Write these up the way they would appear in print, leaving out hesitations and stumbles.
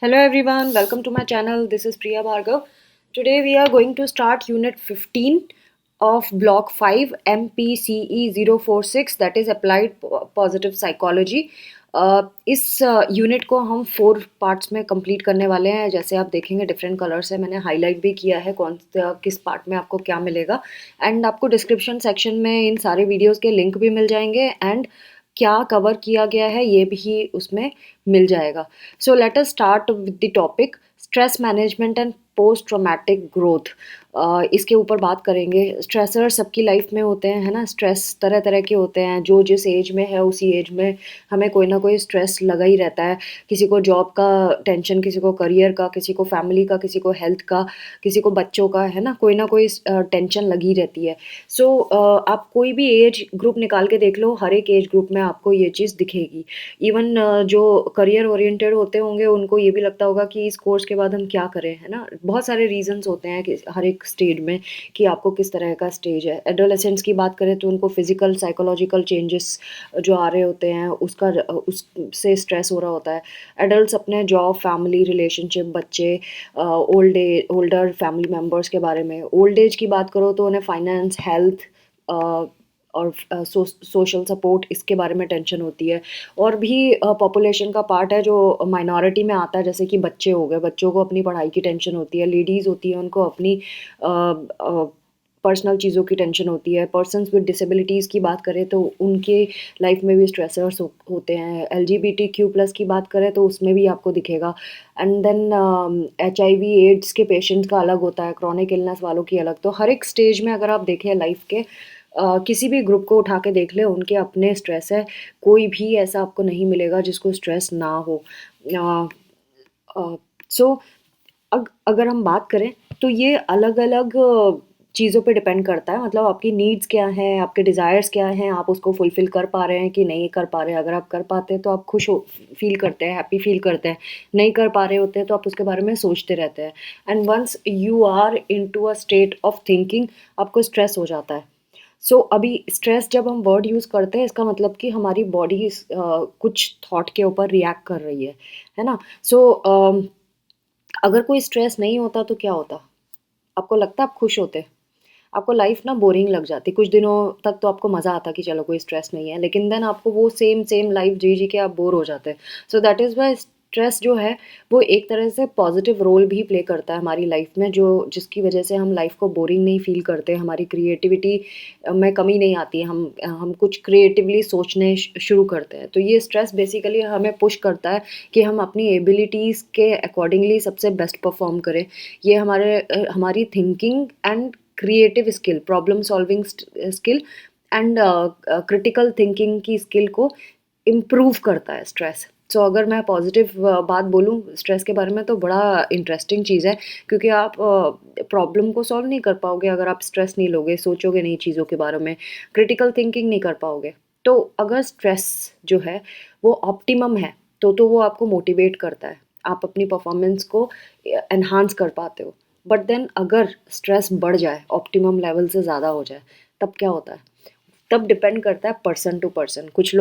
Hello everyone, welcome to my channel. This is Priya Bhargav. Today we are going to start unit 15 of block 5 MPCE 046 that is applied positive psychology. इस unit को हम 4 parts में complete करने वाले हैं. जैसे आप देखेंगे डिफरेंट कलर्स है, मैंने हाईलाइट भी किया है कौन किस पार्ट में आपको क्या मिलेगा. एंड आपको डिस्क्रिप्शन सेक्शन में इन सारे वीडियोस के लिंक भी मिल जाएंगे एंड क्या कवर किया गया है ये भी उसमें मिल जाएगा. So let us start with the topic stress management and post traumatic growth. इसके ऊपर बात करेंगे. स्ट्रेसर सबकी लाइफ में होते हैं, है ना. स्ट्रेस तरह तरह के होते हैं. जो जिस एज में है उसी एज में हमें कोई ना कोई स्ट्रेस लगा ही रहता है. किसी को जॉब का टेंशन, किसी को करियर का, किसी को फैमिली का, किसी को हेल्थ का, किसी को बच्चों का, है ना. कोई ना कोई टेंशन लगी रहती है. सो आप कोई भी एज ग्रुप निकाल के देख लो, हर एक एज ग्रुप में आपको ये चीज़ दिखेगी. इवन जो करियर ओरिएंटेड होते होंगे उनको ये भी लगता होगा कि इस कोर्स के बाद हम क्या करें, है ना. बहुत सारे रीजंस होते हैं कि हर एक स्टेज में कि आपको किस तरह का स्टेज है. एडोलेसेंट्स की बात करें तो उनको फिजिकल साइकोलॉजिकल चेंजेस जो आ रहे होते हैं उससे स्ट्रेस हो रहा होता है. एडल्ट्स अपने जॉब, फैमिली, रिलेशनशिप, बच्चे, ओल्डर फैमिली मेम्बर्स के बारे में. ओल्ड एज की बात करो तो उन्हें फाइनेंस, हेल्थ और सोशल सपोर्ट इसके बारे में टेंशन होती है. और भी पॉपुलेशन का पार्ट है जो माइनॉरिटी में आता है, जैसे कि बच्चे हो गए. बच्चों को अपनी पढ़ाई की टेंशन होती है. लेडीज़ होती हैं, उनको अपनी पर्सनल चीज़ों की टेंशन होती है. पर्सन्स विद डिसेबिलिटीज़ की बात करें तो उनके लाइफ में भी स्ट्रेसर्स होते हैं. LGBTQ+ की बात करें तो उसमें भी आपको दिखेगा. एंड देन HIV एड्स के पेशेंट्स का अलग होता है, क्रॉनिक इलनेस वालों की अलग. तो हर एक स्टेज में अगर आप देखें लाइफ के किसी भी ग्रुप को उठा के देख ले, उनके अपने स्ट्रेस है. कोई भी ऐसा आपको नहीं मिलेगा जिसको स्ट्रेस ना हो. सो अगर हम बात करें तो ये अलग अलग चीज़ों पे डिपेंड करता है. मतलब आपकी नीड्स क्या हैं, आपके डिज़ायर्स क्या हैं, आप उसको फुलफ़िल कर पा रहे हैं कि नहीं कर पा रहे हैं. अगर आप कर पाते हैं तो आप खुश हो फील करते हैं, हैप्पी फील करते हैं. नहीं कर पा रहे होते हैं तो आप उसके बारे में सोचते रहते हैं. And once you are into a state of thinking आपको स्ट्रेस हो जाता है. अभी स्ट्रेस जब हम वर्ड यूज़ करते हैं इसका मतलब कि हमारी बॉडी कुछ थॉट के ऊपर रिएक्ट कर रही है ना. अगर कोई स्ट्रेस नहीं होता तो क्या होता. आपको लगता आप खुश होते. आपको लाइफ ना बोरिंग लग जाती. कुछ दिनों तक तो आपको मज़ा आता कि चलो कोई स्ट्रेस नहीं है, लेकिन देन आपको वो सेम सेम लाइफ जी जी के आप बोर हो जाते हैं. So that is why stress जो है वो एक तरह से पॉजिटिव रोल भी प्ले करता है हमारी लाइफ में, जो जिसकी वजह से हम लाइफ को बोरिंग नहीं फील करते. हमारी क्रिएटिविटी में कमी नहीं आती है. हम कुछ क्रिएटिवली सोचने शुरू करते हैं. तो ये स्ट्रेस बेसिकली हमें पुश करता है कि हम अपनी एबिलिटीज़ के अकॉर्डिंगली सबसे बेस्ट परफॉर्म करें. ये हमारी thinking and creative skill, problem solving skill and critical thinking की स्किल को इम्प्रूव करता है स्ट्रेस. अगर मैं पॉजिटिव बात बोलूँ स्ट्रेस के बारे में तो बड़ा इंटरेस्टिंग चीज़ है, क्योंकि आप प्रॉब्लम को सॉल्व नहीं कर पाओगे अगर आप स्ट्रेस नहीं लोगे, सोचोगे नहीं चीज़ों के बारे में, क्रिटिकल थिंकिंग नहीं कर पाओगे. तो अगर स्ट्रेस जो है वो ऑप्टिमम है तो वो आपको मोटिवेट करता है, आप अपनी परफॉर्मेंस को एनहांस कर पाते हो. बट देन अगर स्ट्रेस बढ़ जाए, ऑप्टिमम लेवल से ज़्यादा हो जाए, तब क्या होता है. तब डिपेंड करता है पर्सन टू पर्सन. कुछ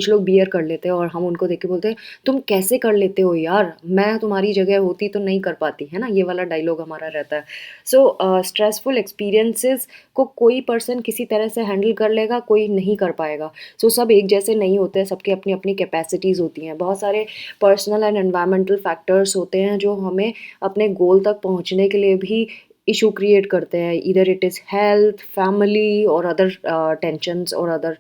लोग बियर कर लेते हैं और हम उनको देख के बोलते हैं तुम कैसे कर लेते हो यार, मैं तुम्हारी जगह होती तो नहीं कर पाती, है ना. ये वाला डायलॉग हमारा रहता है. स्ट्रेसफुल एक्सपीरियंसेस को कोई पर्सन किसी तरह से हैंडल कर लेगा, कोई नहीं कर पाएगा. सब एक जैसे नहीं होते हैं, सबकी अपनी अपनी कैपेसिटीज़ होती हैं. बहुत सारे पर्सनल एंड एनवायरमेंटल फैक्टर्स होते हैं जो हमें अपने गोल तक पहुंचने के लिए भी इशू क्रिएट करते हैं. इधर इट इज़ हेल्थ, फैमिली और अदर टेंशन्स और अदर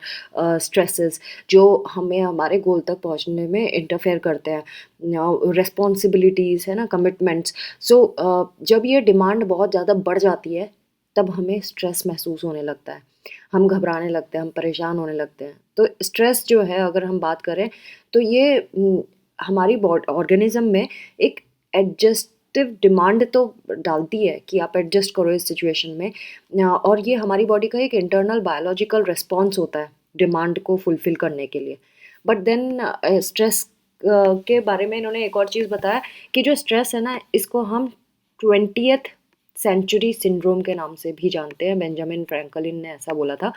स्ट्रेसेस जो हमें हमारे गोल तक पहुंचने में इंटरफेयर करते हैं. रिस्पॉन्सिबिलिटीज़ है ना, कमिटमेंट्स. जब ये डिमांड बहुत ज़्यादा बढ़ जाती है तब हमें स्ट्रेस महसूस होने लगता है. हम घबराने लगते हैं, हम परेशान होने लगते हैं. तो स्ट्रेस जो है अगर हम बात करें तो ये हमारी ऑर्गेनिज्म में एक एडजस्टिव डिमांड तो डालती है कि आप एडजस्ट करो इस सिचुएशन में. और ये हमारी बॉडी का एक इंटरनल बायोलॉजिकल रिस्पॉन्स होता है डिमांड को फुलफिल करने के लिए. बट देन स्ट्रेस के बारे में इन्होंने एक और चीज़ बताया कि जो स्ट्रेस है ना इसको हम 20th सेंचुरी सिंड्रोम के नाम से भी जानते हैं. बेंजामिन फ्रैंकलिन ने ऐसा बोला था.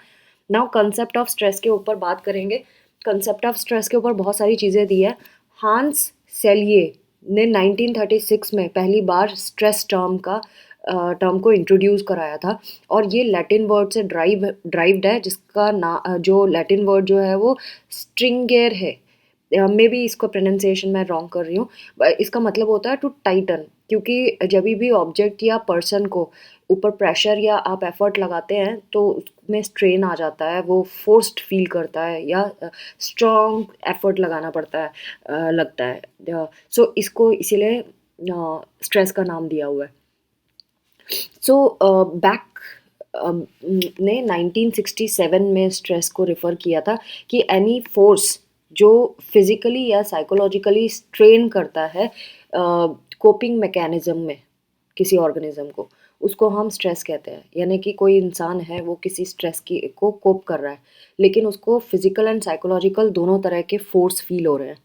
नाउ कंसेप्ट ऑफ स्ट्रेस के ऊपर बात करेंगे. कंसेप्ट ऑफ स्ट्रेस के ऊपर बहुत सारी चीज़ें दी है. हांस सेलिये ने 1936 में पहली बार स्ट्रेस टर्म को इंट्रोड्यूस कराया था। और ये लैटिन वर्ड से ड्राइव्ड है, जिसका जो लैटिन वर्ड जो है वो स्ट्रिंगेर है। मे बी इसको प्रोनाउंसिएशन मैं रॉन्ग कर रही हूँ। इसका मतलब होता है टू टाइटन, क्योंकि जब भी ऑब्जेक्ट या पर्सन को ऊपर प्रेशर या आप एफर्ट लगाते हैं तो उसमें स्ट्रेन आ जाता है, वो फोर्स्ड फील करता है या स्ट्रॉन्ग एफर्ट लगाना पड़ता है, लगता है। सो इसको इसीलिए स्ट्रेस का नाम दिया हुआ है। सो बैक ने 1967 में स्ट्रेस को रेफर किया था कि एनी फोर्स जो फिजिकली या साइकोलॉजिकली स्ट्रेन करता है कोपिंग मैकेनिज्म में किसी ऑर्गेनिज्म को, उसको हम स्ट्रेस कहते हैं। यानी कि कोई इंसान है, वो किसी स्ट्रेस की को कोप कर रहा है, लेकिन उसको फिजिकल एंड साइकोलॉजिकल दोनों तरह के फोर्स फील हो रहे हैं।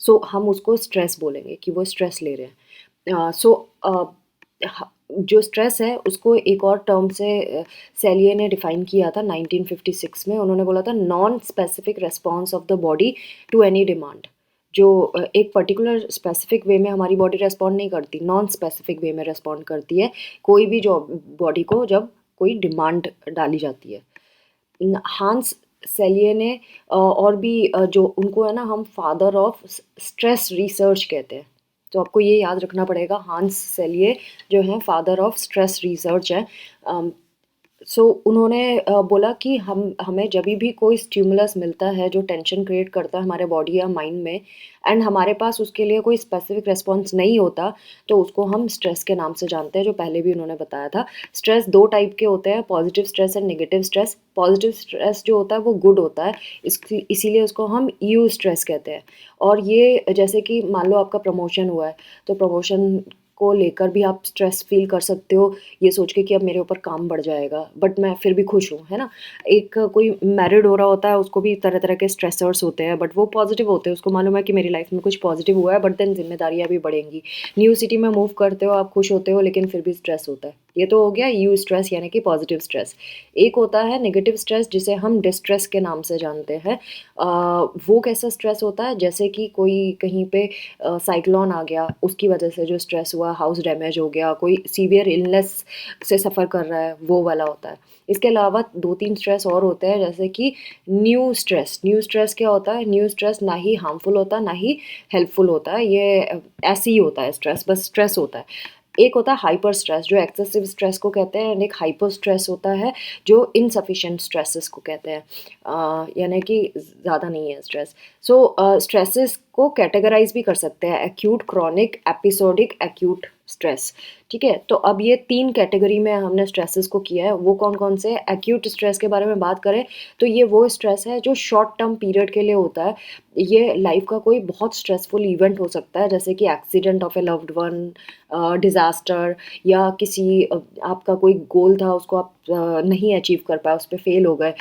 सो हम उसको स्ट्रेस बोलेंगे कि वो स्ट्रेस ले रहे हैं। जो स्ट्रेस है उसको एक और टर्म से सेलिए ने डिफाइन किया था 1956 में। उन्होंने बोला था non specific response of the body to any demand. जो एक पर्टिकुलर स्पेसिफिक वे में हमारी बॉडी रेस्पॉन्ड नहीं करती, नॉन स्पेसिफिक वे में रेस्पॉन्ड करती है कोई भी जो बॉडी को जब कोई डिमांड डाली जाती है। हांस सेलिए ने और भी जो उनको है ना, हम फादर ऑफ स्ट्रेस रिसर्च कहते हैं। तो आपको ये याद रखना पड़ेगा, हांस सेलिए जो हैं फादर ऑफ स्ट्रेस रिसर्च है। सो उन्होंने बोला कि हमें जब भी कोई स्टिमुलस मिलता है जो टेंशन क्रिएट करता है हमारे बॉडी या माइंड में, एंड हमारे पास उसके लिए कोई स्पेसिफिक रिस्पॉन्स नहीं होता, तो उसको हम स्ट्रेस के नाम से जानते हैं, जो पहले भी उन्होंने बताया था। स्ट्रेस दो टाइप के होते हैं, positive stress and negative stress. Positive stress जो होता है वो गुड होता है, इसीलिए उसको हम यू स्ट्रेस कहते हैं। और ये जैसे कि मान लो आपका प्रमोशन हुआ है, तो प्रमोशन को लेकर भी आप स्ट्रेस फील कर सकते हो, ये सोच के कि अब मेरे ऊपर काम बढ़ जाएगा, बट मैं फिर भी खुश हूँ, है ना। एक कोई मैरिड हो रहा होता है, उसको भी तरह तरह के स्ट्रेसर्स होते हैं, बट वो पॉजिटिव होते हैं, उसको मालूम है कि मेरी लाइफ में कुछ पॉजिटिव हुआ है, बट देन जिम्मेदारियाँ भी बढ़ेंगी। न्यू सिटी में मूव करते हो, आप खुश होते हो, लेकिन फिर भी स्ट्रेस होता है। ये तो हो गया यू स्ट्रेस, यानी कि पॉजिटिव स्ट्रेस। एक होता है नेगेटिव स्ट्रेस, जिसे हम डिस्ट्रेस के नाम से जानते हैं। वो कैसा स्ट्रेस होता है, जैसे कि कोई कहीं पे साइक्लोन आ गया, उसकी वजह से जो स्ट्रेस हुआ, हाउस डैमेज हो गया, कोई सीवियर इलनेस से सफ़र कर रहा है, वो वाला होता है। इसके अलावा दो तीन स्ट्रेस और होते हैं, जैसे कि न्यू स्ट्रेस। न्यू स्ट्रेस क्या होता है? न्यू स्ट्रेस ना ही हार्मफुल होता, ना ही हेल्पफुल होता है, ये ऐसे ही होता है स्ट्रेस, बस स्ट्रेस होता है। एक होता है हाइपर स्ट्रेस, जो एक्सेसिव स्ट्रेस को कहते हैं, एंड एक हाइपर स्ट्रेस होता है जो इनसफिशिएंट स्ट्रेसेस को कहते हैं, यानी कि ज़्यादा नहीं है स्ट्रेस। सो स्ट्रेसेस को कैटेगराइज भी कर सकते हैं, acute, chronic, episodic, acute stress. ठीक है, तो अब ये तीन कैटेगरी में हमने स्ट्रेसेस को किया है। वो कौन कौन से? एक्यूट स्ट्रेस के बारे में बात करें तो ये वो स्ट्रेस है जो शॉर्ट टर्म पीरियड के लिए होता है। ये लाइफ का कोई बहुत स्ट्रेसफुल इवेंट हो सकता है, जैसे कि accident of A loved one, disaster, या किसी आपका कोई गोल था, उसको आप नहीं अचीव कर पाए, उस पर फेल हो गए,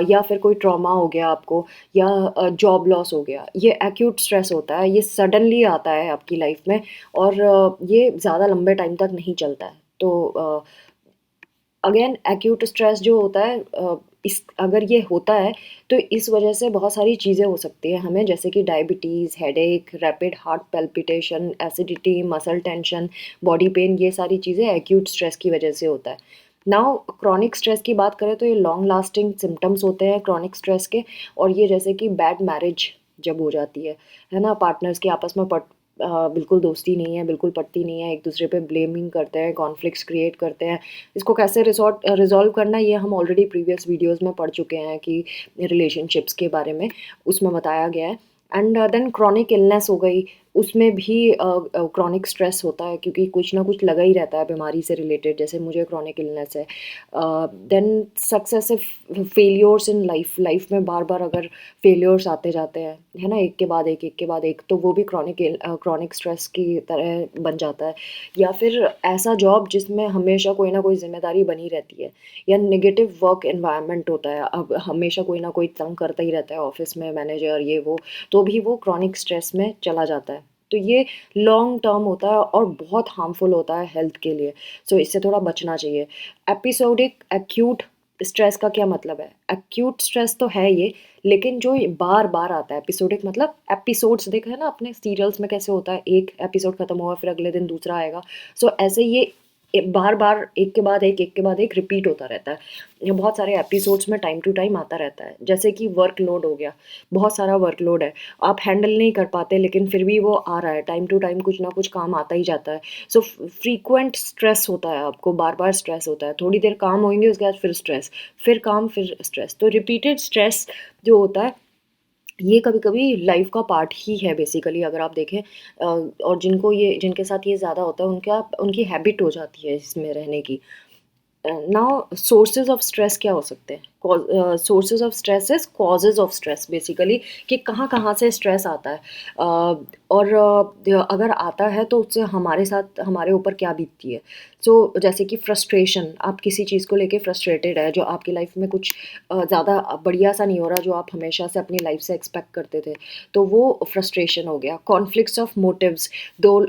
या फिर कोई ट्रॉमा हो गया आपको, या जॉब लॉस हो गया। ये एक्यूट स्ट्रेस होता है, ये सडनली आता है आपकी लाइफ में, और ये ज़्यादा लंबे टाइम तक नहीं चलता है। तो अगेन एक्यूट स्ट्रेस जो होता है, इस अगर ये होता है तो इस वजह से बहुत सारी चीज़ें हो सकती हैं हमें, जैसे कि diabetes, headache, rapid heart palpitation, acidity, muscle tension, body pain, ये सारी चीज़ें एक्यूट स्ट्रेस की वजह से होता है। नाउ क्रॉनिक स्ट्रेस की बात करें तो ये लॉन्ग लास्टिंग सिम्टम्स होते हैं क्रॉनिक स्ट्रेस के, और ये जैसे कि बैड मैरिज जब हो जाती है ना, पार्टनर्स की आपस में बिल्कुल दोस्ती नहीं है, बिल्कुल पटती नहीं है, एक दूसरे पे ब्लेमिंग करते हैं, कॉन्फ्लिक्ट्स क्रिएट करते हैं। इसको कैसे रिजॉल्व करना, ये हम ऑलरेडी प्रीवियस वीडियोस में पढ़ चुके हैं कि रिलेशनशिप्स के बारे में उसमें बताया गया है। एंड देन क्रॉनिक इलनेस हो गई, उसमें भी क्रॉनिक स्ट्रेस होता है, क्योंकि कुछ ना कुछ लगा ही रहता है बीमारी से रिलेटेड, जैसे मुझे क्रॉनिक इलनेस है। देन सक्सेसिव फेलियोर्स इन लाइफ में बार बार अगर फेलियोर्स आते जाते हैं, है ना, एक के बाद एक, एक के बाद एक, तो वो भी क्रॉनिक स्ट्रेस की तरह बन जाता है। या फिर ऐसा जॉब जिसमें हमेशा कोई ना कोई जिम्मेदारी बनी रहती है, या नेगेटिव वर्क एनवायरनमेंट होता है, अब हमेशा कोई ना कोई तंग करता ही रहता है ऑफिस में, मैनेजर, ये वो, तो भी वो क्रॉनिक स्ट्रेस में चला जाता है। तो ये लॉन्ग टर्म होता है और बहुत हार्मफुल होता है हेल्थ के लिए, सो इससे थोड़ा बचना चाहिए। एपिसोडिक एक्यूट स्ट्रेस का क्या मतलब है? एक्यूट स्ट्रेस तो है ये, लेकिन जो ये बार-बार आता है एपिसोडिक, मतलब एपिसोड्स देखा है ना आपने सीरियल्स में कैसे होता है, एक एपिसोड खत्म हुआ फिर अगले दिन दूसरा आएगा। सो ऐसे ये बार-बार एक के बाद एक के बाद एक रिपीट होता रहता है। ये बहुत सारे एपिसोड्स में टाइम टू टाइम आता रहता है। जैसे कि वर्कलोड हो गया, बहुत सारा वर्कलोड है, आप हैंडल नहीं कर पाते लेकिन फिर भी वो आ रहा है, टाइम टू टाइम कुछ ना कुछ काम आता ही जाता है। सो फ्रीक्वेंट स्ट्रेस होता है, आपको बार-बार स्ट्रेस होता है। थोड़ी देर काम होंगे उसके बाद फिर स्ट्रेस, फिर काम, फिर स्ट्रेस। तो रिपीटेड स्ट्रेस जो होता है, ये कभी-कभी लाइफ का पार्ट ही है बेसिकली, अगर आप देखें। और जिनके साथ ये ज़्यादा होता है उनकी हैबिट हो जाती है इसमें रहने की। नाउ सोर्सेज ऑफ स्ट्रेस क्या हो सकते हैं? Sources of stress is causes of stress basically, कि कहाँ कहाँ से स्ट्रेस आता है। और अगर आता है तो उससे हमारे साथ हमारे ऊपर क्या बीतती है। सो जैसे कि फ्रस्ट्रेशन, आप किसी चीज़ को लेके फ्रस्ट्रेटेड है, जो आपकी लाइफ में कुछ ज़्यादा बढ़िया सा नहीं हो रहा जो आप हमेशा से अपनी लाइफ से एक्सपेक्ट करते थे, तो वो फ्रस्ट्रेशन हो गया। कॉन्फ्लिक्ट्स ऑफ मोटिव्स, दो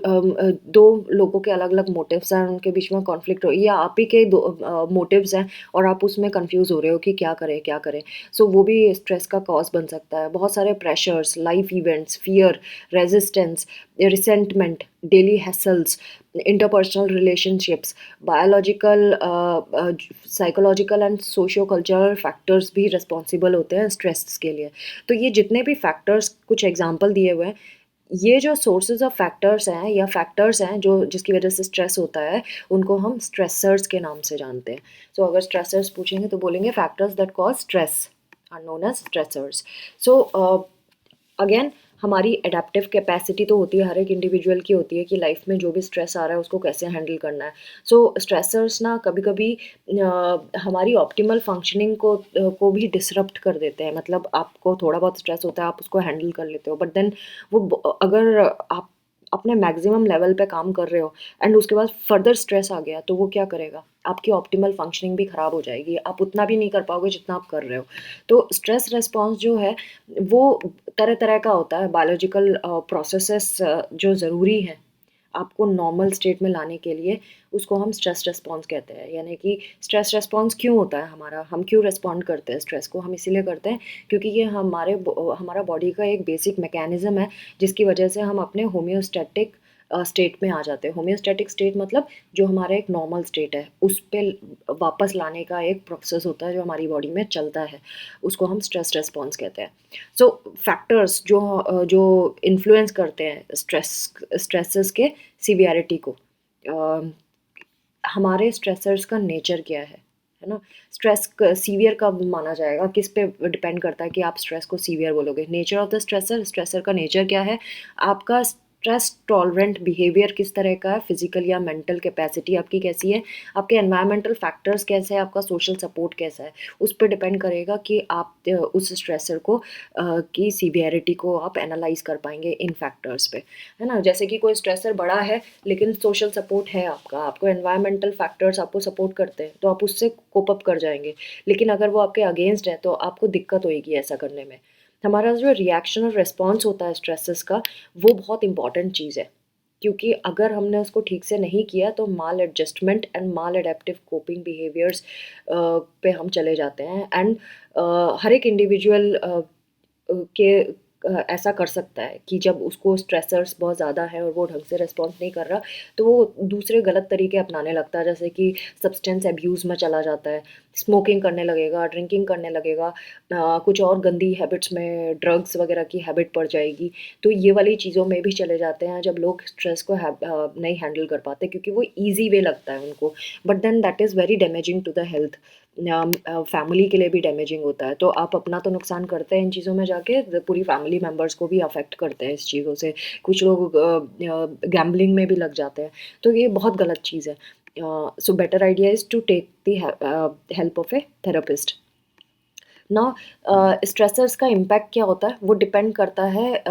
लोगों के अलग अलग मोटिव्स हैं, उनके बीच में कॉन्फ्लिक्ट हो, या आप ही के दो मोटिव्स हैं और आप उसमें कंफ्यूज हो रहे हो कि क्या करें क्या करें। सो वो भी स्ट्रेस का कॉज बन सकता है। बहुत सारे pressures, life events, fear, resistance, resentment, daily hassles, interpersonal relationships, biological, psychological and socio cultural factors भी रिस्पॉन्सिबल होते हैं स्ट्रेस के लिए। तो ये जितने भी फैक्टर्स, कुछ एग्जांपल दिए हुए हैं, ये जो सोर्सेज ऑफ फैक्टर्स हैं या फैक्टर्स हैं जो जिसकी वजह से स्ट्रेस होता है, उनको हम स्ट्रेसर्स के नाम से जानते हैं। सो अगर स्ट्रेसर्स पूछेंगे तो बोलेंगे factors that cause stress are known as stressors. So again, हमारी एडेप्टिव कैपेसिटी तो होती है, हर एक इंडिविजुअल की होती है कि लाइफ में जो भी स्ट्रेस आ रहा है उसको कैसे हैंडल करना है। सो स्ट्रेसर्स ना कभी कभी हमारी ऑप्टिमल फंक्शनिंग को भी डिसरप्ट कर देते हैं। मतलब आपको थोड़ा बहुत स्ट्रेस होता है, आप उसको हैंडल कर लेते हो, बट देन अगर आप अपने मैक्सिमम लेवल पे काम कर रहे हो एंड उसके बाद फर्दर स्ट्रेस आ गया, तो वो क्या करेगा, आपकी ऑप्टिमल फंक्शनिंग भी ख़राब हो जाएगी, आप उतना भी नहीं कर पाओगे जितना आप कर रहे हो। तो स्ट्रेस रिस्पॉन्स जो है वो तरह तरह का होता है। बायोलॉजिकल प्रोसेसेस जो ज़रूरी हैं आपको नॉर्मल स्टेट में लाने के लिए, उसको हम स्ट्रेस रिस्पॉन्स कहते हैं। यानी कि स्ट्रेस रिस्पॉन्स क्यों होता है हमारा, हम क्यों रिस्पॉन्ड करते हैं स्ट्रेस को, हम इसीलिए करते हैं क्योंकि ये हमारा बॉडी का एक बेसिक मैकेनिज्म है, जिसकी वजह से हम अपने होम्योस्टैटिक स्टेट में आ जाते हैं। होम्योस्टैटिक स्टेट मतलब जो हमारा एक नॉर्मल स्टेट है उस पे वापस लाने का एक प्रोसेस होता है जो हमारी बॉडी में चलता है, उसको हम स्ट्रेस रिस्पॉन्स कहते हैं। सो फैक्टर्स जो इन्फ्लुएंस करते हैं स्ट्रेसेस के सीवियरिटी को, अ, हमारे स्ट्रेसर्स का नेचर क्या है ना। स्ट्रेस सीवियर कब माना जाएगा, किस पे डिपेंड करता है कि आप स्ट्रेस को सीवियर बोलोगे। Nature of the stressor, stressor का नेचर क्या है, आपका स्ट्रेस टॉलरेंट बिहेवियर किस तरह का है, फिजिकल या मेंटल कैपेसिटी आपकी कैसी है, आपके एनवायरमेंटल फैक्टर्स कैसे हैं, आपका सोशल सपोर्ट कैसा है, उस पर डिपेंड करेगा कि आप उस स्ट्रेसर को की सीवियरिटी को आप एनालाइज कर पाएंगे इन फैक्टर्स पे, है ना। जैसे कि कोई स्ट्रेसर बड़ा है लेकिन सोशल सपोर्ट है आपका, आपको एनवायरमेंटल फैक्टर्स आपको सपोर्ट करते हैं, तो आप उससे कोप अप कर जाएंगे। लेकिन अगर वो आपके अगेंस्ट है तो आपको दिक्कत होगी ऐसा करने में। हमारा जो रिएक्शन और रिस्पॉन्स होता है स्ट्रेसेस का, वो बहुत इंपॉर्टेंट चीज़ है, क्योंकि अगर हमने उसको ठीक से नहीं किया तो maladjustment and maladaptive coping behaviours पे हम चले जाते हैं। एंड हर एक इंडिविजुअल के ऐसा कर सकता है कि जब उसको स्ट्रेसर्स बहुत ज़्यादा है और वो ढंग से रिस्पॉन्स नहीं कर रहा, तो वो दूसरे गलत तरीके अपनाने लगता है, जैसे कि सब्सटेंस अब्यूज़ में चला जाता है, स्मोकिंग करने लगेगा, ड्रिंकिंग करने लगेगा, कुछ और गंदी हैबिट्स में ड्रग्स वगैरह की हैबिट पड़ जाएगी। तो ये वाली चीज़ों में भी चले जाते हैं जब लोग स्ट्रेस को नहीं हैंडल कर पाते, क्योंकि वो ईजी वे लगता है उनको, but then that is very damaging to the health, family के लिए भी डैमेजिंग होता है। तो आप अपना तो नुकसान करते हैं इन चीज़ों में जाके, पूरी फैमिली मेम्बर्स को भी अफेक्ट करते हैं इस चीज़ों से। कुछ लोग गैम्बलिंग में भी लग जाते हैं, तो ये बहुत गलत चीज़ है। So better idea is to take the help of a therapist. ना स्ट्रेसर्स का इम्पैक्ट क्या होता है, वो डिपेंड करता है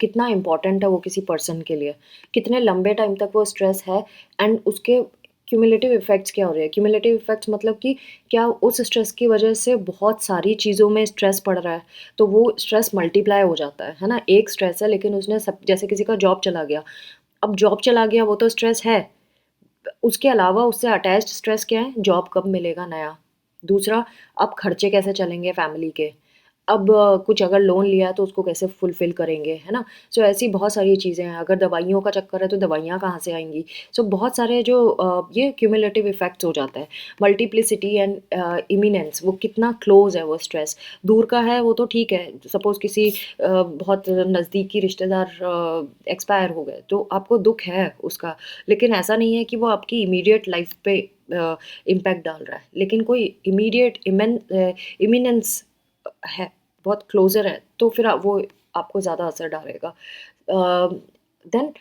कितना इम्पोर्टेंट है वो किसी पर्सन के लिए, कितने लंबे टाइम तक वो स्ट्रेस है, एंड उसके क्यूमुलेटिव इफ़ेक्ट्स क्या हो रहे हैं। क्यूमुलेटिव इफ़ेक्ट्स मतलब कि क्या उस स्ट्रेस की वजह से बहुत सारी चीज़ों में स्ट्रेस पड़ रहा है, तो वो स्ट्रेस मल्टीप्लाई हो जाता है ना। एक स्ट्रेस है लेकिन उसने सब, जैसे किसी का जॉब चला गया, अब जॉब चला गया वो तो स्ट्रेस है, उसके अलावा उससे अटैच्ड स्ट्रेस क्या है, जॉब कब मिलेगा नया, दूसरा, आप खर्चे कैसे चलेंगे फैमिली के। अब कुछ अगर लोन लिया है तो उसको कैसे फुलफ़िल करेंगे, है ना? सो ऐसी बहुत सारी चीज़ें हैं, अगर दवाइयों का चक्कर है तो दवाइयाँ कहाँ से आएँगी? सो बहुत सारे जो ये क्युमुलेटिव इफ़ेक्ट्स हो जाता है। मल्टीप्लिसिटी एंड इमिनेंस, वो कितना क्लोज़ है वो स्ट्रेस। दूर का है वो तो ठीक है, सपोज़ किसी बहुत नज़दीकी रिश्तेदार एक्सपायर हो गए, तो आपको दुःख है उसका, लेकिन ऐसा नहीं है कि वो आपकी इमीडिएट लाइफ़ पे इम्पैक्ट डाल रहा है। लेकिन कोई इमीडिएट इमिनेंस है, बहुत क्लोज़र है, तो फिर वो आपको ज़्यादा असर डालेगा। देन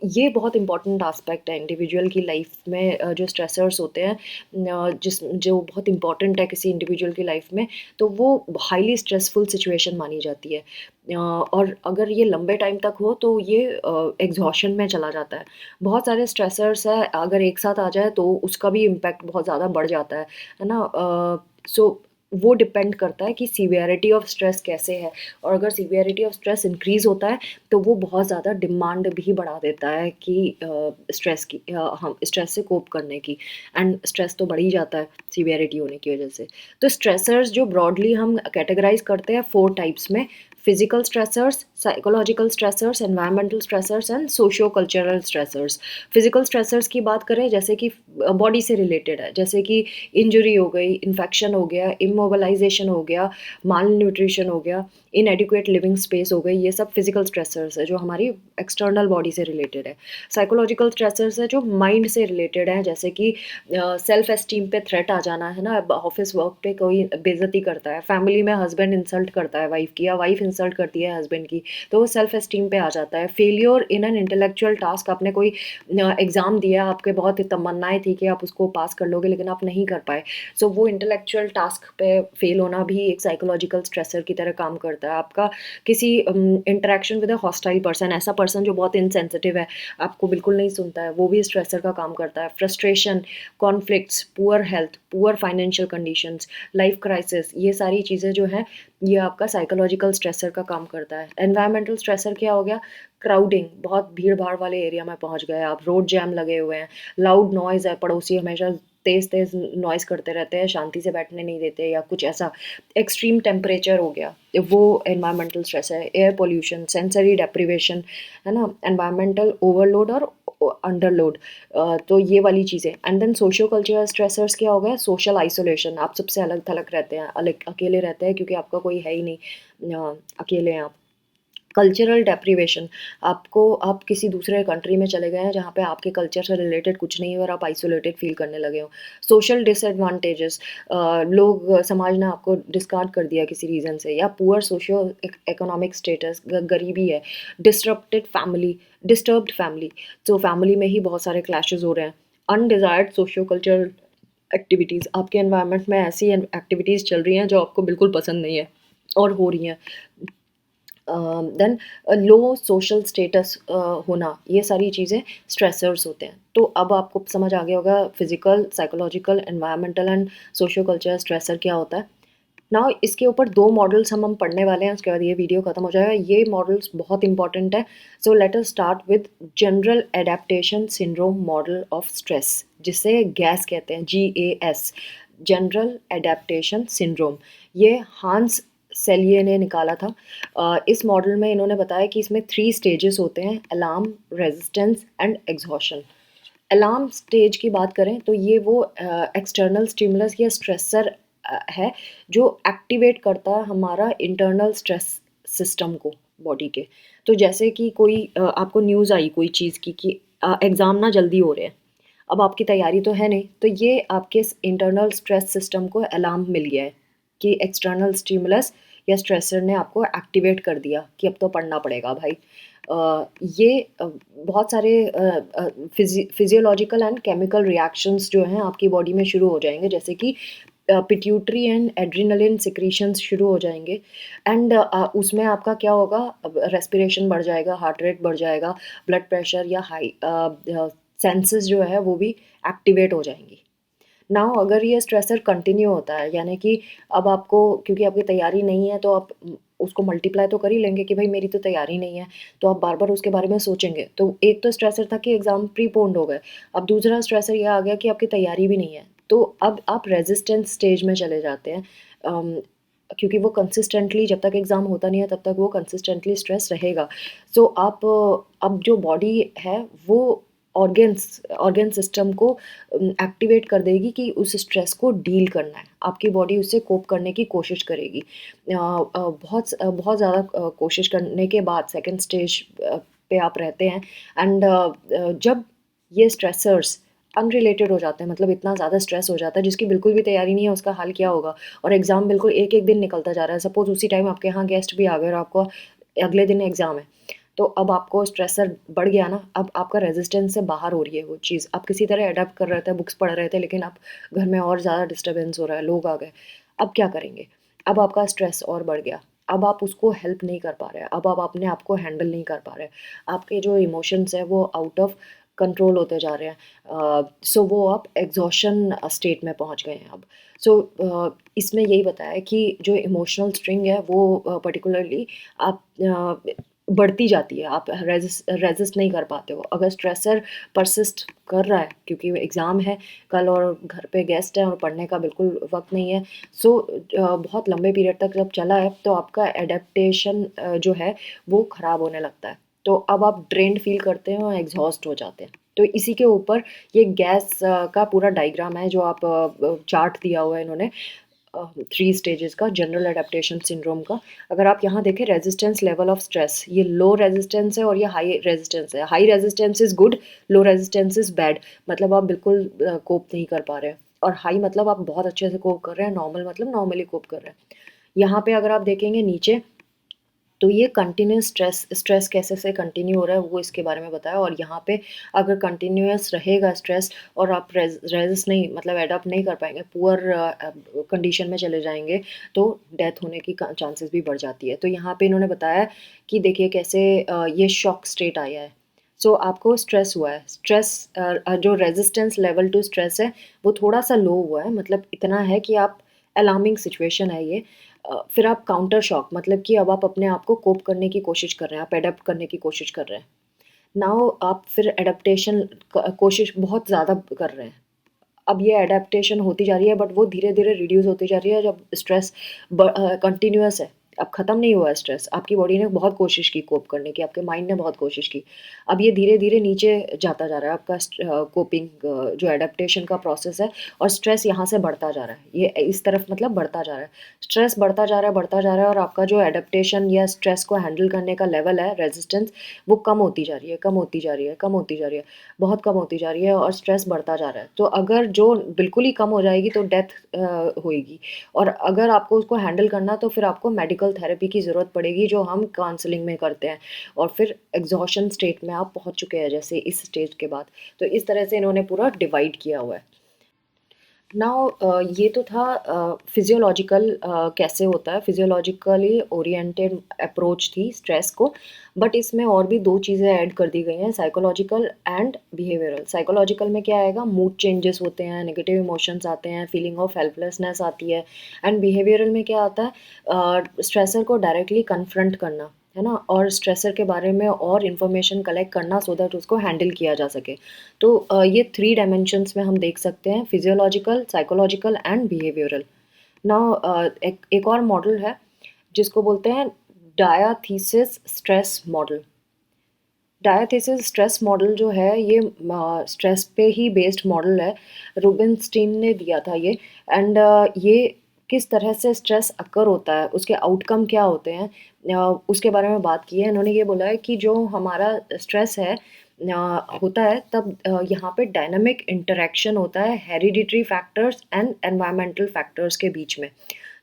ये बहुत इम्पोर्टेंट एस्पेक्ट है इंडिविजुअल की लाइफ में, जो स्ट्रेसर्स होते हैं जो बहुत इम्पोर्टेंट है किसी इंडिविजुअल की लाइफ में, तो वो हाईली स्ट्रेसफुल सिचुएशन मानी जाती है। और अगर ये लंबे टाइम तक हो तो ये एग्जॉशन में चला जाता है। बहुत सारे स्ट्रेसर्स हैं, अगर एक साथ आ जाए तो उसका भी इम्पैक्ट बहुत ज़्यादा बढ़ जाता है ना? सो वो डिपेंड करता है कि सीवियरिटी ऑफ स्ट्रेस कैसे है, और अगर सीवियरिटी ऑफ स्ट्रेस इंक्रीज़ होता है तो वो बहुत ज़्यादा डिमांड भी बढ़ा देता है कि हम स्ट्रेस से कोप करने की, एंड स्ट्रेस तो बढ़ ही जाता है सीवियरिटी होने की वजह से। तो स्ट्रेसर्स जो ब्रॉडली हम कैटेगराइज करते हैं 4 टाइप्स में: physical stressors, psychological stressors, environmental stressors and socio cultural stressors. Physical stressors की बात करें, जैसे कि बॉडी से रिलेटेड है, जैसे कि इंजरी हो गई, इन्फेक्शन हो गया, इमोबलाइजेशन हो गया, माल न्यूट्रिशन हो गया, इनएडिक्वेट लिविंग स्पेस हो गई, ये सब फिजिकल स्ट्रेसर्स है जो हमारी एक्सटर्नल बॉडी से रिलेटेड है। साइकोलॉजिकल स्ट्रेसर्स है जो माइंड से रिलेटेड है, जैसे कि सेल्फ एस्टीम पे थ्रेट आ जाना, है ना? ऑफिस वर्क पे कोई बेइज्जती करता है, फैमिली में हस्बैंड इंसल्ट करता है वाइफ की, या वाइफ इंसल्ट करती है हस्बैंड की, तो वो सेल्फ एस्टीम पे आ जाता है। Failure in an intellectual task, आपने कोई एग्ज़ाम दिया, आपके बहुत तमन्नाएं थी कि आप उसको पास कर लोगे लेकिन आप नहीं कर पाए, सो वो इंटेलेक्चुअल टास्क पे फेल होना भी एक साइकोलॉजिकल स्ट्रेसर की तरह काम करता है। आपका किसी interaction with a hostile person, ऐसा पर्सन जो बहुत इनसेंसिटिव है, आपको बिल्कुल नहीं सुनता है, वो भी स्ट्रेसर का काम करता है। Frustration, conflicts, poor health, poor financial conditions, life crisis, ये सारी चीज़ें जो हैं, ये आपका साइकोलॉजिकल स्ट्रेसर का काम करता है। एनवायरमेंटल स्ट्रेसर क्या हो गया? क्राउडिंग, बहुत भीड़ भाड़ वाले एरिया में पहुंच गए आप, रोड जैम लगे हुए हैं, लाउड नॉइज़ है, पड़ोसी हमेशा तेज़ तेज़ नॉइज़ करते रहते हैं, शांति से बैठने नहीं देते, या कुछ ऐसा। एक्सट्रीम टेम्परेचर हो गया, वो एनवायरमेंटल स्ट्रेस है। एयर पोल्यूशन, सेंसरी डेप्रिवेशन, है ना? एनवायरमेंटल ओवरलोड और अंडरलोड, तो ये वाली चीज़ें। And then socio cultural stressors क्या हो गया? सोशल आइसोलेशन, आप सबसे अलग थलग रहते हैं, अलग अकेले रहते हैं क्योंकि आपका कोई है ही नहीं, अकेले हैं आप। कल्चरल डेप्रिवेशन, आपको आप किसी दूसरे कंट्री में चले गए हैं जहाँ पे आपके कल्चर से रिलेटेड कुछ नहीं है और आप आइसोलेटेड फील करने लगे हो। सोशल डिसएडवांटेजेस, लोग समाज ने आपको डिस्कार्ड कर दिया किसी रीज़न से, या पुअर सोशियो इकोनॉमिक स्टेटस, गरीबी है। डिस्टर्ब्ड फैमिली, तो फैमिली में ही बहुत सारे क्लैशेस हो रहे हैं। अनडिजायर्ड सोशियो कल्चरल एक्टिविटीज़, आपके एनवायरनमेंट में ऐसी एक्टिविटीज़ चल रही हैं जो आपको बिल्कुल पसंद नहीं है और हो रही हैं। देन लो सोशल स्टेटस होना, ये सारी चीज़ें स्ट्रेसर्स होते हैं। तो अब आपको समझ आ गया होगा physical, psychological, environmental and socio cultural stressor क्या होता है। नाउ इसके ऊपर 2 मॉडल्स हम पढ़ने वाले हैं, उसके बाद ये वीडियो खत्म हो जाएगा। ये मॉडल्स बहुत इंपॉर्टेंट है। So let us start with general adaptation syndrome model of stress, जिसे गैस कहते हैं, GAS, जनरल एडेप्टेशन सिंड्रोम। ये हांस सेलिये ने निकाला था। इस मॉडल में इन्होंने बताया कि इसमें 3 स्टेजेस होते हैं: alarm, resistance and exhaustion. Alarm stage की बात करें तो ये वो एक्सटर्नल स्टिमुलस या स्ट्रेसर है जो एक्टिवेट करता है हमारा इंटरनल स्ट्रेस सिस्टम को, बॉडी के। तो जैसे कि कोई आपको न्यूज़ आई कोई चीज़ की कि एग्ज़ाम ना जल्दी हो रहे हैं, अब आपकी तैयारी तो है नहीं, तो ये आपके इंटरनल स्ट्रेस सिस्टम को अलार्म मिल गया है कि एक्सटर्नल स्टिमुलस या स्ट्रेसर ने आपको एक्टिवेट कर दिया कि अब तो पढ़ना पड़ेगा भाई। ये बहुत सारे फिजियोलॉजिकल एंड केमिकल रिएक्शंस जो हैं आपकी बॉडी में शुरू हो जाएंगे, जैसे कि पिट्यूटरी एंड एड्रिनलिन सिक्रीशंस शुरू हो जाएंगे। एंड उसमें आपका क्या होगा? रेस्पिरेशन बढ़ जाएगा, हार्ट रेट बढ़ जाएगा, ब्लड प्रेशर या हाई सेंसेस जो है वो भी एक्टिवेट हो जाएंगी। नाउ अगर ये स्ट्रेसर कंटिन्यू होता है, यानी कि अब आपको, क्योंकि आपकी तैयारी नहीं है, तो आप उसको मल्टीप्लाई तो कर ही लेंगे कि भाई मेरी तो तैयारी नहीं है, तो आप बार बार उसके बारे में सोचेंगे। तो एक तो स्ट्रेसर था कि एग्ज़ाम प्रीपोन्ड हो गए, अब दूसरा स्ट्रेसर ये आ गया कि आपकी तैयारी भी नहीं है, तो अब आप रेजिस्टेंस स्टेज में चले जाते हैं, क्योंकि वो कंसिस्टेंटली जब तक एग्ज़ाम होता नहीं है तब तक वो कंसिस्टेंटली स्ट्रेस रहेगा। सो आप अब जो बॉडी है वो ऑर्गन सिस्टम को एक्टिवेट कर देगी कि उस स्ट्रेस को डील करना है। आपकी बॉडी उससे कोप करने की कोशिश करेगी। बहुत ज़्यादा कोशिश करने के बाद सेकंड स्टेज पे आप रहते हैं, एंड जब ये स्ट्रेसर्स अनरिलेटेड हो जाते हैं, मतलब इतना ज़्यादा स्ट्रेस हो जाता है जिसकी बिल्कुल भी तैयारी नहीं है उसका हल क्या होगा, और एग्ज़ाम बिल्कुल एक-एक दिन निकलता जा रहा है। सपोज़ उसी टाइम आपके यहाँ गेस्ट भी आ गए और आपको अगले दिन एग्ज़ाम है। तो अब आपको स्ट्रेसर बढ़ गया ना, अब आपका रेज़िस्टेंस से बाहर हो रही है वो चीज़। आप किसी तरह अडैप्ट कर रहे थे, बुक्स पढ़ रहे थे, लेकिन अब घर में और ज़्यादा डिस्टर्बेंस हो रहा है, लोग आ गए। अब क्या करेंगे? अब आपका स्ट्रेस और बढ़ गया। अब आप उसको हेल्प नहीं कर पा रहे हैं, अब आप अपने आप को हैंडल नहीं कर पा रहे हैं। आपके जो इमोशंस हैं वो आउट ऑफ कंट्रोल होते जा रहे हैं। सो वो आप एग्ज़ॉशन स्टेट में पहुँच गए हैं अब। सो इसमें यही बताया है कि जो इमोशनल स्ट्रिंग है वो पर्टिकुलरली आप बढ़ती जाती है, आप रेज़िस्ट नहीं कर पाते हो। अगर स्ट्रेसर परसिस्ट कर रहा है क्योंकि एग्ज़ाम है कल और घर पे गेस्ट हैं और पढ़ने का बिल्कुल वक़्त नहीं है, सो बहुत लंबे पीरियड तक जब चला है तो आपका एडेप्टेशन जो है वो ख़राब होने लगता है। तो अब आप ड्रेन्ड फ़ील करते हैं और एग्ज़ॉस्ट हो जाते हैं। तो इसी के ऊपर ये गैस का पूरा डायग्राम है जो आप चार्ट दिया हुआ है इन्होंने 3 स्टेजेस का, जनरल एडेप्टेशन सिंड्रोम का। अगर आप यहाँ देखें रेजिस्टेंस लेवल ऑफ स्ट्रेस, ये लो रेजिस्टेंस है और ये हाई रेजिस्टेंस है। High resistance is good, low resistance is bad, मतलब आप बिल्कुल कोप नहीं कर पा रहे हैं, और हाई मतलब आप बहुत अच्छे से कोप कर रहे हैं, नॉर्मल मतलब नॉर्मली कोप कर रहे हैं। यहाँ पे अगर आप देखेंगे नीचे, तो ये कंटिन्यूस स्ट्रेस कैसे से कंटिन्यू हो रहा है वो इसके बारे में बताया, और यहाँ पे अगर कंटिन्यूअस रहेगा स्ट्रेस और आप रेजिस्ट नहीं, मतलब एडप्ट नहीं कर पाएंगे, पुअर कंडीशन में चले जाएंगे, तो डेथ होने की चांसेस भी बढ़ जाती है। तो यहाँ पे इन्होंने बताया कि देखिए कैसे ये शॉक स्टेट आया है। सो आपको स्ट्रेस हुआ है, स्ट्रेस जो रेजिस्टेंस लेवल टू स्ट्रेस है वो थोड़ा सा लो हुआ है, मतलब इतना है कि आप अलार्मिंग सिचुएशन है ये। फिर आप काउंटर शॉक, मतलब कि अब आप अपने आप को कोप करने की कोशिश कर रहे हैं, आप एडप्ट करने की कोशिश कर रहे हैं। नाउ आप फिर एडप्टेशन कोशिश बहुत ज़्यादा कर रहे हैं। अब ये एडेप्टेशन होती जा रही है बट वो धीरे-धीरे रिड्यूस होती जा रही है जब स्ट्रेस कंटिन्यूअस है। अब ख़त्म नहीं हुआ है स्ट्रेस, आपकी बॉडी ने बहुत कोशिश की कोप करने की, आपके माइंड ने बहुत कोशिश की। अब ये धीरे-धीरे नीचे जाता जा रहा है आपका कोपिंग जो एडेप्टेशन का प्रोसेस है, और स्ट्रेस यहाँ से बढ़ता जा रहा है। ये इस तरफ मतलब बढ़ता जा रहा है। स्ट्रेस बढ़ता जा रहा है, बढ़ता जा रहा है, और आपका जो एडेप्टेशन या स्ट्रेस को हैंडल करने का लेवल है, रेजिस्टेंस, वो कम होती जा रही है, कम होती जा रही है, कम होती जा रही है, बहुत कम होती जा रही है, और स्ट्रेस बढ़ता जा रहा है। तो अगर जो बिल्कुल ही कम हो जाएगी तो डेथ होएगी, और अगर आपको उसको हैंडल करना तो फिर आपको मेडिकल थेरेपी की ज़रूरत पड़ेगी जो हम काउंसलिंग में करते हैं, और फिर एग्जॉशन स्टेट में आप पहुंच चुके हैं जैसे इस स्टेज के बाद। तो इस तरह से इन्होंने पूरा डिवाइड किया हुआ है। नाउ ये तो था फिजियोलॉजिकल कैसे होता है, फिजियोलॉजिकली ओरिएंटेड अप्रोच थी स्ट्रेस को, बट इसमें और भी दो चीज़ें ऐड कर दी गई हैं, साइकोलॉजिकल एंड बिहेवियरल। साइकोलॉजिकल में क्या आएगा, मूड चेंजेस होते हैं, नेगेटिव इमोशंस आते हैं, फीलिंग ऑफ हेल्पलेसनेस आती है, एंड बिहेवियरल में क्या आता है, स्ट्रेसर को डायरेक्टली कन्फ्रंट करना, है ना, और स्ट्रेसर के बारे में और इन्फॉर्मेशन कलेक्ट करना सो दैट उसको हैंडल किया जा सके। तो ये 3 डायमेंशंस में हम देख सकते हैं, physiological, psychological and behavioural. Now एक और मॉडल है जिसको बोलते हैं डायाथीसिस स्ट्रेस मॉडल। डायाथीसिस स्ट्रेस मॉडल जो है ये स्ट्रेस पे ही बेस्ड मॉडल है, रूबिनस्टीन ने दिया था ये, एंड ये किस तरह से स्ट्रेस अकर होता है, उसके आउटकम क्या होते हैं, उसके बारे में बात की है। इन्होंने ये बोला है कि जो हमारा स्ट्रेस है होता है तब यहाँ पे डायनामिक इंटरेक्शन होता है hereditary factors and environmental factors के बीच में।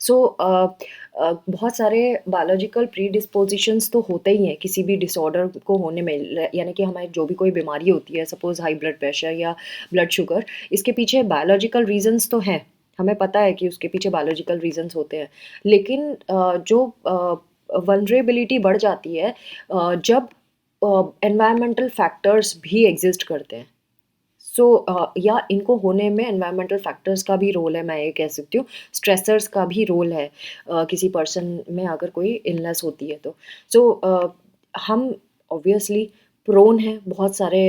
सो बहुत सारे बायोलॉजिकल प्रीडिस्पोजिशंस तो होते ही हैं किसी भी डिसऑर्डर को होने में, यानी कि हमारी जो भी कोई बीमारी होती है, सपोज हाई ब्लड प्रेशर या ब्लड शुगर, इसके पीछे बायोलॉजिकल रीजंस तो हैं, हमें पता है कि उसके पीछे बायोलॉजिकल रीजंस होते हैं, लेकिन जो वल्नरेबिलिटी बढ़ जाती है जब एनवायरमेंटल फैक्टर्स भी एग्जिस्ट करते हैं। सो या इनको होने में एनवायरमेंटल फैक्टर्स का भी रोल है, मैं ये कह सकती हूँ, स्ट्रेसर्स का भी रोल है किसी पर्सन में अगर कोई इलनेस होती है तो। सो हम ऑब्वियसली प्रोन हैं बहुत सारे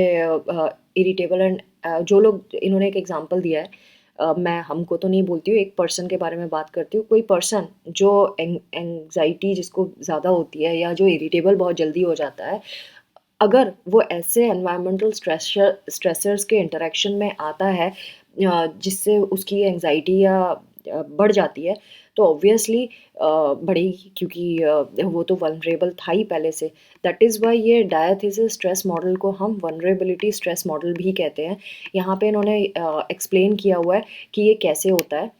इरिटेबल एंड जो लोग, इन्होंने एक एग्जांपल दिया है मैं हमको तो नहीं बोलती हूँ, एक पर्सन के बारे में बात करती हूँ। कोई पर्सन जो एंग्जाइटी जिसको ज़्यादा होती है या जो इरिटेबल बहुत जल्दी हो जाता है, अगर वो ऐसे एनवायरमेंटल स्ट्रेसर्स के इंटरेक्शन में आता है जिससे उसकी एंग्जाइटी या बढ़ जाती है, तो ऑब्वियसली बढ़ेगी, क्योंकि वो तो वल्नरेबल था ही पहले से। दैट इज़ वाई ये डायथीसिस स्ट्रेस मॉडल को हम वल्नरेबिलिटी स्ट्रेस मॉडल भी कहते हैं। यहाँ पे इन्होंने एक्सप्लेन किया हुआ है कि ये कैसे होता है।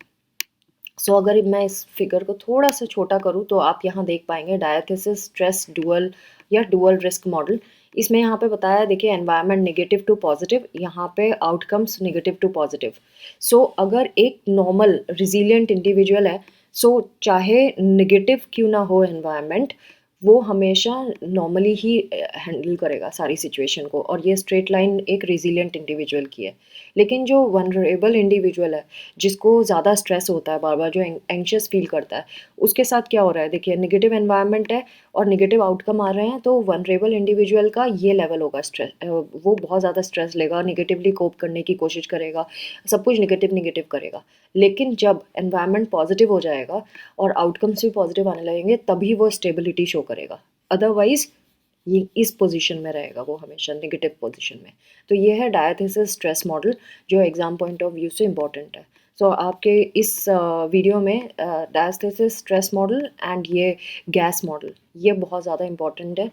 सो अगर मैं इस फिगर को थोड़ा सा छोटा करूँ तो आप यहाँ देख पाएंगे डायथीसिस स्ट्रेस डुअल या डुअल रिस्क मॉडल। इसमें यहाँ पे बताया है, देखिए एनवायरनमेंट नेगेटिव टू पॉजिटिव, यहाँ पे आउटकम्स नेगेटिव टू पॉजिटिव। सो अगर एक नॉर्मल रिजिलियंट इंडिविजुअल है, सो चाहे नेगेटिव क्यों ना हो एनवायरनमेंट, वो हमेशा नॉर्मली ही हैंडल करेगा सारी सिचुएशन को, और ये स्ट्रेट लाइन एक रेजिलिएंट इंडिविजुअल की है। लेकिन जो वनरेबल इंडिविजुअल है, जिसको ज़्यादा स्ट्रेस होता है बार बार, जो एंग्शियस फील करता है, उसके साथ क्या हो रहा है, देखिए नेगेटिव एनवायरनमेंट है और नेगेटिव आउटकम आ रहे हैं, तो वनरेबल इंडिविजुअल का ये लेवल होगा स्ट्रेस, वो बहुत ज़्यादा स्ट्रेस लेगा, नेगेटिवली कोप करने की कोशिश करेगा, सब कुछ नेगेटिव नेगेटिव करेगा। लेकिन जब एनवायरनमेंट पॉजिटिव हो जाएगा और आउटकम्स भी पॉजिटिव आने लगेंगे, तभी वो स्टेबिलिटी शो करेगा। अदरवाइज ये इस पोजीशन में रहेगा, वो हमेशा नेगेटिव पोजीशन में। तो ये है डायथीसिस स्ट्रेस मॉडल, जो एग्जाम पॉइंट ऑफ व्यू से इम्पॉर्टेंट है। सो आपके इस वीडियो में डायथीसिस स्ट्रेस मॉडल एंड ये गैस मॉडल, ये बहुत ज़्यादा इम्पॉर्टेंट है।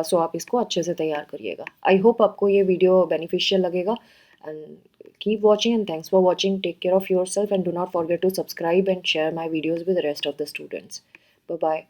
सो आप इसको अच्छे से तैयार करिएगा। आई होप आपको ये वीडियो बेनिफिशियल लगेगा। And keep watching, and thanks for watching. Take care of yourself and do not forget to subscribe and share my videos with the rest of the students. Bye bye.